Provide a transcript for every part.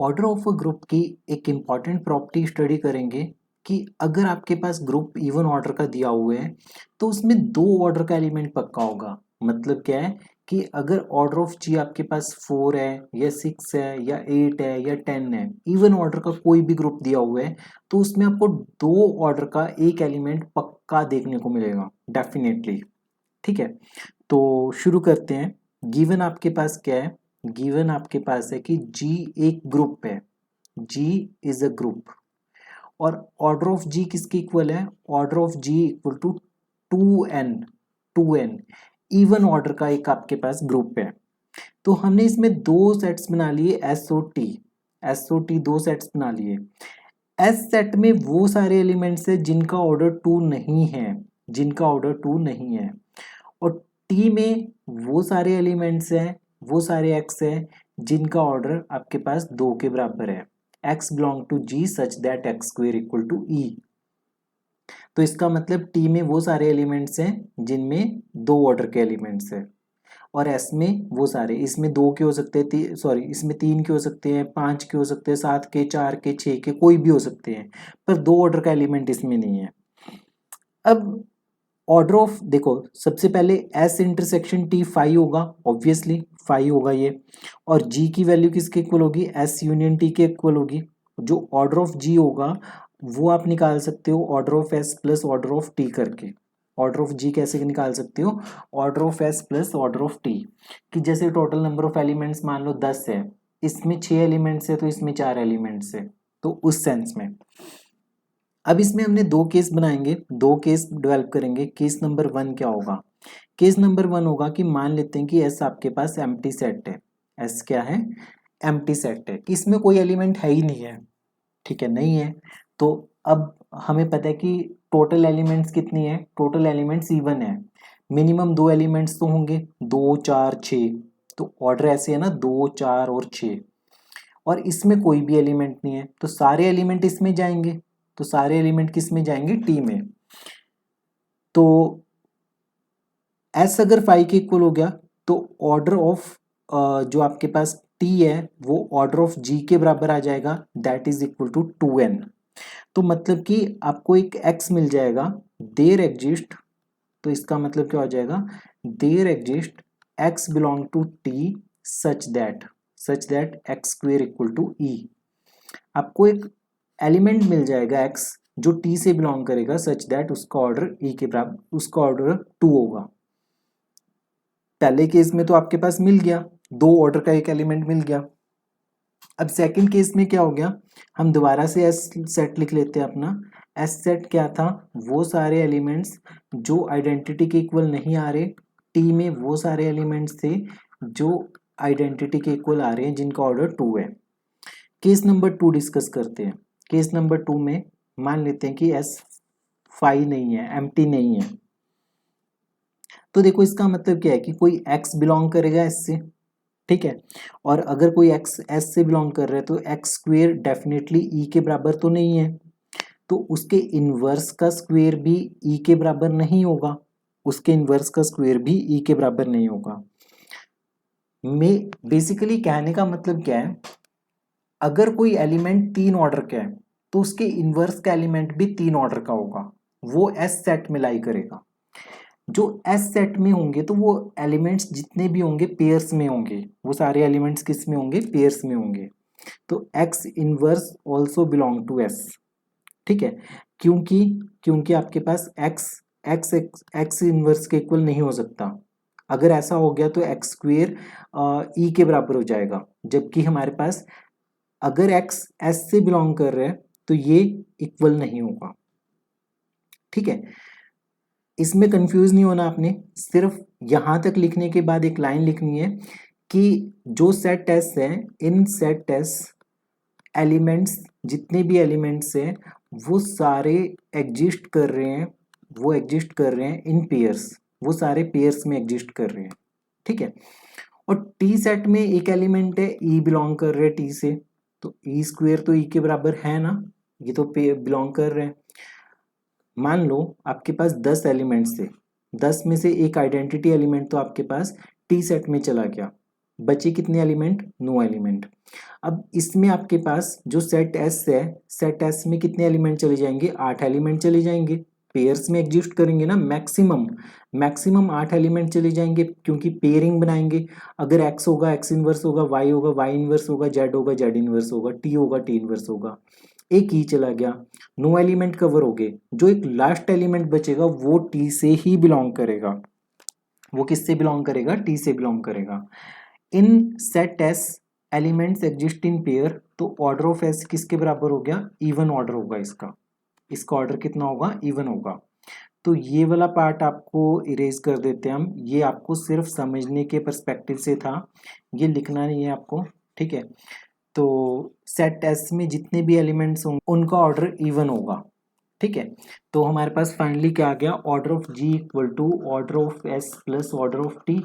Order of a group की एक important property study करेंगे कि अगर आपके पास ग्रुप इवन ऑर्डर का दिया हुआ है तो उसमें दो ऑर्डर का एलिमेंट पक्का होगा। मतलब क्या है कि अगर ऑर्डर ऑफ जी आपके पास 4 है या 6 है या 8 है या 10 है, इवन ऑर्डर का कोई भी ग्रुप दिया हुआ है तो उसमें आपको दो ऑर्डर का एक एलिमेंट पक्का देखने को मिलेगा डेफिनेटली। ठीक है, तो शुरू करते हैं। गिवन आपके पास क्या है? गिवन आपके पास है कि G एक ग्रुप है, G इज अ ग्रुप। और ऑर्डर ऑफ G किसके इक्वल है? Order of G equal to 2n। 2n even order का एक आपके पास ग्रुप है। तो हमने इसमें दो सेट्स बना लिए एस ओ टी दो सेट्स बना लिए। एस सेट में वो सारे एलिमेंट्स है जिनका ऑर्डर 2 नहीं है, जिनका ऑर्डर 2 नहीं है। और टी में वो सारे एलिमेंट्स हैं, वो सारे एक्स हैं जिनका ऑर्डर आपके पास 2 के बराबर है। X belong to G such that x square equal to e. तो इसका मतलब टी में वो सारे एलिमेंट्स हैं जिनमें दो ऑर्डर के एलिमेंट्स हैं। और एस में वो सारे, इसमें दो के हो सकते हैं, सॉरी इसमें 3 के हो सकते हैं, 5 के हो सकते हैं, 7 के, 4 के, 6 के, कोई भी हो सकते हैं, पर दो ऑर्डर का एलिमेंट इसमें नहीं है। अब ऑर्डर ऑफ देखो, सबसे पहले एस इंटरसेक्शन टी फाइव होगा, ऑब्वियसली फाइव होगा ये। और जी की वैल्यू किसके इक्वल होगी? एस यूनियन टी के इक्वल होगी। जो ऑर्डर ऑफ जी होगा वो आप निकाल सकते हो order of S plus order of T करके। ऑर्डर ऑफ जी कैसे निकाल सकते हो? Order of S plus order of T. कि जैसे टोटल नंबर ऑफ एलिमेंट्स मान लो 10 है, इसमें 6 एलिमेंट्स है तो इसमें 4 एलिमेंट्स है, तो उस सेंस में। अब इसमें हमने दो केस बनाएंगे, दो केस डेवलप करेंगे। केस नंबर 1 क्या होगा? केस नंबर 1 होगा कि मान लेते हैं कि एस आपके पास एम्प्टी सेट है। एस क्या है? एम्प्टी सेट है कि इसमें कोई एलिमेंट है ही नहीं है। ठीक है, नहीं है। तो अब हमें पता है कि टोटल एलिमेंट्स कितनी है? टोटल एलिमेंट्स इवन है। मिनिमम दो एलिमेंट्स तो होंगे, 2 4 6। तो ऑर्डर ऐसे है ना, 2 4 और 6। और इसमें कोई भी एलिमेंट नहीं है तो सारे एलिमेंट इसमें जाएंगे। तो सारे एलिमेंट किस में जाएंगे? टी में। तो एस अगर 5 के इक्वल हो गया तो ऑर्डर ऑफ जो आपके पास टी है वो ऑर्डर ऑफ जी के बराबर आ जाएगा, that is equal to 2n। तो मतलब कि आपको एक x मिल जाएगा, देयर एग्जिस्ट। तो इसका मतलब क्या हो जाएगा? There exist x belong to T such that x square equal to e. आपको एक एलिमेंट मिल जाएगा x जो t से बिलोंग करेगा सच दैट उसका ऑर्डर e के बराबर, उसका ऑर्डर 2 होगा। पहले केस में तो आपके पास मिल गया, दो ऑर्डर का एक एलिमेंट मिल गया। अब सेकंड केस में क्या हो गया? हम दोबारा से एस सेट लिख लेते हैं अपना। एस सेट क्या था? वो सारे एलिमेंट्स जो आइडेंटिटी के इक्वल नहीं आ रहे। टी में वो सारे एलिमेंट्स थे जो आइडेंटिटी के इक्वल आ रहे हैं जिनका ऑर्डर 2 है। केस नंबर 2 डिस्कस करते हैं। केस नंबर 2 में मान लेते हैं कि एस 5 नहीं है, एम्प्टी नहीं है। तो देखो इसका मतलब क्या है कि कोई एक्स बिलोंग करेगा एस से। ठीक है, और अगर कोई एक्स एस से बिलोंग कर रहा है तो एक्स स्क्वेयर डेफिनेटली ई के बराबर तो नहीं है। तो उसके इनवर्स का स्क्वेयर भी ई के बराबर नहीं होगा। उसके इनवर्स का स्क्वेयर भी ई के बराबर नहीं होगा। मैं बेसिकली कहने का मतलब क्या है, अगर कोई एलिमेंट 3 ऑर्डर का है तो उसके इनवर्स का एलिमेंट भी 3 ऑर्डर का होगा, वो एस सेट में लाई करेगा। जो एस सेट में होंगे तो वो एलिमेंट्स जितने भी होंगे पेयर्स में होंगे, वो सारे एलिमेंट्स किस में होंगे? पेयर्स में होंगे। तो X inverse also belong to S. ठीक है, क्योंकि क्योंकि आपके पास एक्स एक्स एक्स इनवर्स के इक्वल नहीं हो सकता। अगर ऐसा हो गया तो एक्स स्क्वेयर ई के बराबर हो जाएगा, जबकि हमारे पास अगर एक्स एस से बिलोंग कर रहा है तो ये इक्वल नहीं होगा। ठीक है, इसमें कंफ्यूज नहीं होना आपने, सिर्फ यहां तक लिखने के बाद एक लाइन लिखनी है कि जो सेट एस है, इन सेट एस एलिमेंट्स जितने भी एलिमेंट्स हैं वो सारे एग्जिस्ट कर रहे हैं, वो एग्जिस्ट कर रहे हैं इन पेयर्स, वो सारे पेयर्स में एग्जिस्ट कर रहे हैं। ठीक है, और टी सेट में एक एलिमेंट है ई बिलोंग कर रहे हैं टी से, तो ई स्क्वेयर तो ई के बराबर है ना, ये तो बिलोंग कर रहे हैं। मान लो आपके पास 10 एलिमेंट्स थे, 10 में से एक आइडेंटिटी एलिमेंट तो आपके पास टी सेट में चला गया, बचे कितने एलिमेंट, 9 एलिमेंट। अब इसमें आपके पास जो सेट एस है, सेट एस में कितने एलिमेंट चले जाएंगे, 8 एलिमेंट चले जाएंगे। पेयर्स में एग्जिस्ट करेंगे ना, मैक्सिमम 8 एलिमेंट चले जाएंगे, क्योंकि पेयरिंग बनाएंगे। अगर एक्स होगा एक्स इनवर्स होगा, वाई होगा वाई इनवर्स होगा, जेड होगा जेड इनवर्स होगा, टी होगा टी इनवर्स होगा। एक ई चला गया, 9 एलिमेंट कवर हो गए। जो एक लास्ट एलिमेंट बचेगा वो टी से ही बिलोंग करेगा। वो किससे बिलोंग करेगा, टी से बिलोंग करेगा। इन set S elements exist in pair, तो ऑर्डर ऑफ एस किसके बराबर हो गया, इवन ऑर्डर होगा इसका ऑर्डर कितना होगा, इवन होगा। तो ये वाला पार्ट आपको इरेज कर देते हैं हम, ये आपको सिर्फ समझने के पर्सपेक्टिव से था, ये लिखना नहीं है आपको, ठीक है। तो सेट एस में जितने भी एलिमेंट्स होंगे उनका ऑर्डर इवन होगा, ठीक है। तो हमारे पास फाइनली क्या आ गया, order of G equal to order of S plus order of T.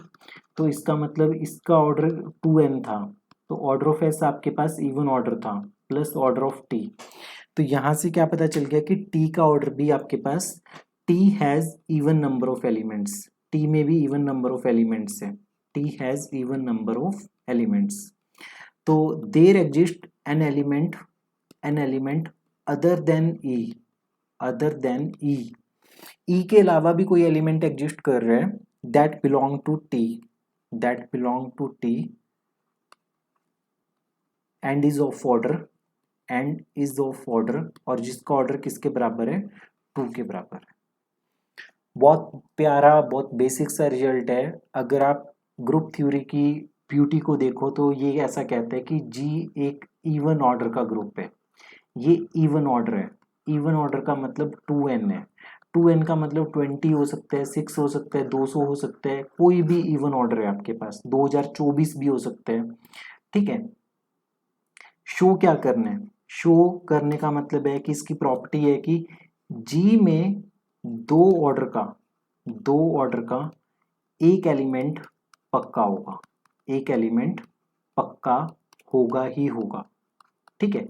तो इसका मतलब इसका ऑर्डर 2n था, तो ऑर्डर ऑफ एस आपके पास इवन ऑर्डर था प्लस ऑर्डर ऑफ टी। तो यहाँ से क्या पता चल गया कि टी का ऑर्डर भी आपके पास, T has even number of elements, T में भी इवन नंबर ऑफ एलिमेंट्स है, T has even number of elements. तो there exist an element other than e के अलावा भी कोई एलिमेंट एग्जिस्ट कर रहा है, that belong to T and is of order, और जिसका ऑर्डर किसके बराबर है, 2 के बराबर है। बहुत प्यारा, बहुत बेसिक सा रिजल्ट है। अगर आप ग्रुप थ्योरी की ब्यूटी को देखो तो ये ऐसा कहता है कि जी एक इवन ऑर्डर का ग्रुप है, ये इवन ऑर्डर है। इवन ऑर्डर का मतलब 2n है, 2n का मतलब 20 हो सकता है, 6 हो सकता है, 200 हो सकता है, कोई भी इवन ऑर्डर है आपके पास, 2024 भी हो सकता है, ठीक है। शो क्या करना है, शो करने का मतलब है कि इसकी प्रॉपर्टी है कि जी में दो ऑर्डर का एक एलिमेंट पक्का होगा, एक एलिमेंट पक्का होगा ही होगा, ठीक है।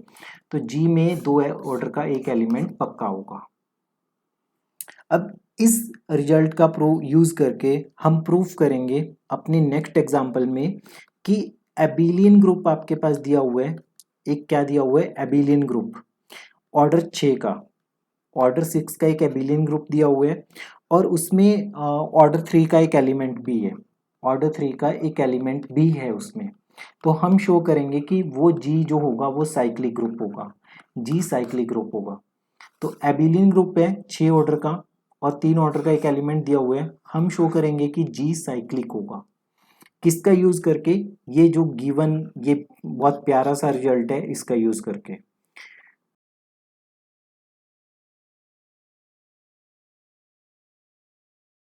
तो जी में दो ऑर्डर का एक एलिमेंट पक्का होगा। अब इस रिजल्ट का यूज करके हम प्रूफ करेंगे अपने नेक्स्ट एग्जांपल में कि एबिलियन ग्रुप आपके पास दिया हुआ है, एक क्या दिया हुआ है, एबिलियन ग्रुप, ऑर्डर 6 का, ऑर्डर 6 का एक एबिलियन ग्रुप दिया हुआ है, और उसमें ऑर्डर 3 का एक एलिमेंट भी है, ऑर्डर 3 का एक एलिमेंट भी है उसमें। तो हम शो करेंगे कि वो जी जो होगा वो साइक्लिक ग्रुप होगा, जी साइक्लिक ग्रुप होगा। तो एबिलियन ग्रुप है 6 ऑर्डर का और 3 ऑर्डर का एक एलिमेंट दिया हुआ है, हम शो करेंगे कि जी साइक्लिक होगा। किसका यूज करके, ये जो गिवन, ये बहुत प्यारा सा रिजल्ट है इसका यूज करके।